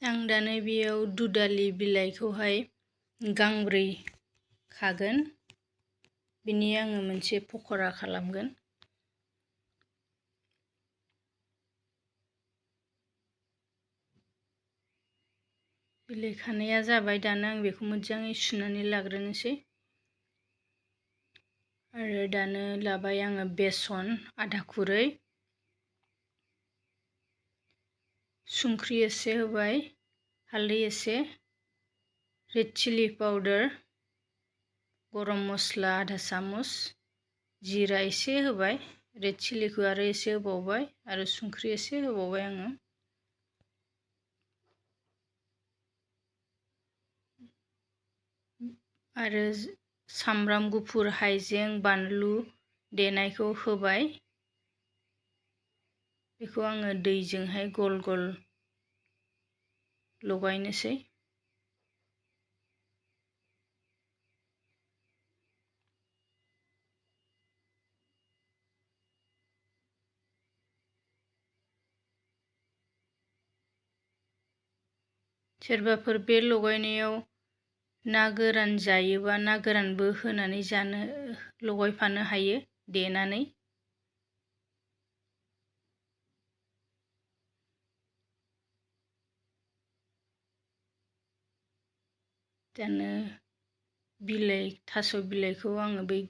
आं दानो बेयाव दुदालि बिलाइखौहाय गांब्रै खागोन। बिनि आङो मोनसे पक'रा खालामगोन। बिलाइ खानाया जाबाय, दानो आं बेखौ मोजाङै सुनानै लाग्रोनोसै। आरो दानो लाबाय आङो बेसन आधा खुरै, संख्रि एसे होबाय, हालदै एसे, रेड चिली पाउडार, गरम मस्ला आधा चामच, जिरा एसे होबाय, रेड चिलीखौ आरो एसे होबावबाय आरो संख्रि एसे होबावबाय आङो। आरो सामब्राम गुफुर, हाइजें, बानलु देनायखौ होबाय। बेखौ आङो दैजोंहाय गल गल लगायनोसै। सोरबाफोर बे लगायनायाव ना गोरान जायोबा ना गोरानबो होनानै लगायफानो हायो देनानै। दानो थास' बिलाइखौ आङो बै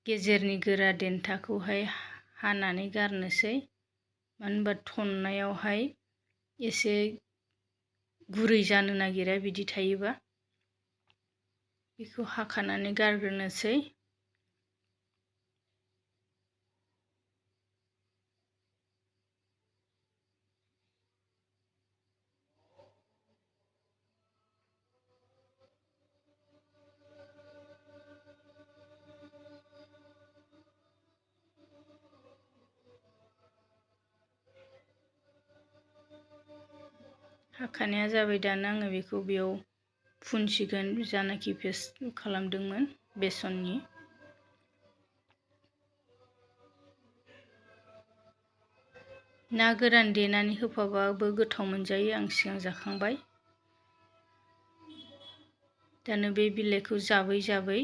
गेजेरनि गोरा देन्थाखौहाय हानानै गारनोसै। मानो होनबा थननायावहाय एसे गुरै जानो नागिरा बिदि थायोबा। बेखौ हाखानानै गारग्रोनोसै। हाखानाया जाबाय, दानो आङो बेखौ बेयाव फुनसिगोन जानाखि पेस्ट खालामदोंमोन बेसननि। ना गोरान देनानै होफाबाबो गोथाव मोनजायो, आं सिगां जाखांबाय। दानो बे बिलाइखौ जाबै जाबै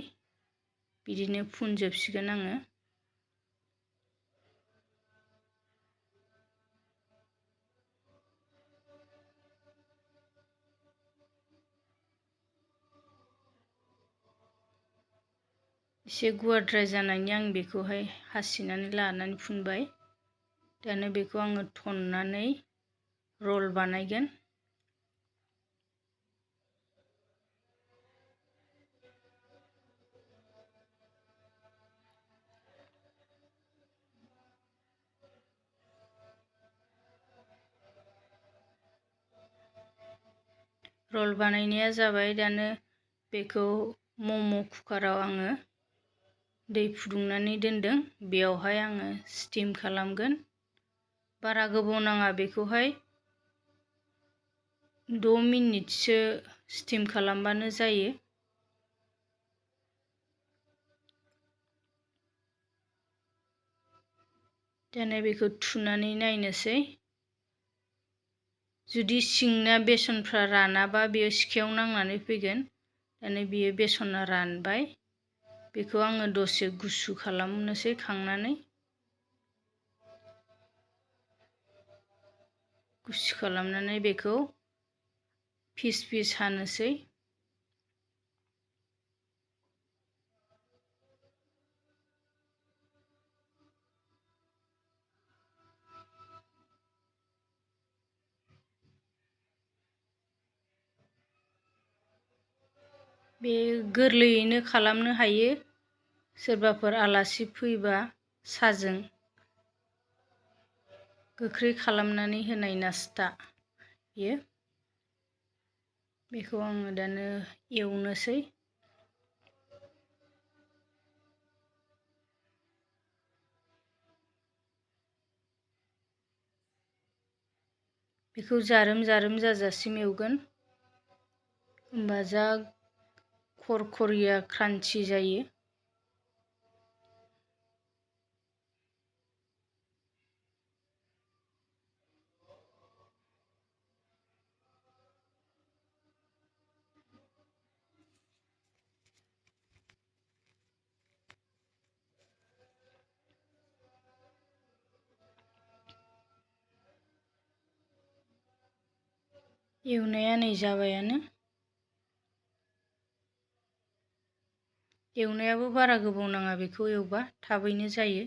बिदिनो फुनजोबसिगोन आङो। एसे गुवारद्राय जानायनि आं बेखौहाय हासिनानै लानानै फुनबाय। दानो बेखौ आङो थननानै रल बानायगोन। रल बानायनाया जाबाय, दानो बेखौ मम' कुकाराव आङो दै फुदुंनानै दोनदों। बेयावहाय आङो स्टिम खालामगोन। बारा गोबाव नाङा, बेखौहाय 6 मिनिटसो स्टिम खालामबानो जायो। दानो बेखौ थुनानै नायनोसै। जुदि सिंना बेसनफ्रा रानाबा बेयो सिखायाव नांनानै फैगोन। दानो बियो बेसना रानबाय। बेखौ आङो दसे गुसु खालामनोसै खांनानै। गुसु खालामनानै बेखौ फिस फिस हानोसै। बे गोरलैयैनो खालामनो हायो। सोरबाफोर आलासि फैबा साहाजों गोख्रै खालामनानै होनाय नास्ता बेयो। बेखौ आङो दानो एवनोसै। बेखौ जारोम जारोम जाजासिम एवगोन। होमबा जा खरखरिया क्रान्चि जायो। एवनाया नै जाबायानो। एवनायाबो बारा गोबाव नाङा, बेखौ एवबा थाबैनो जायो।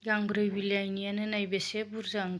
गांब्रै बिलाइनियानो नै बेसे बुरजा ओंखारबाय।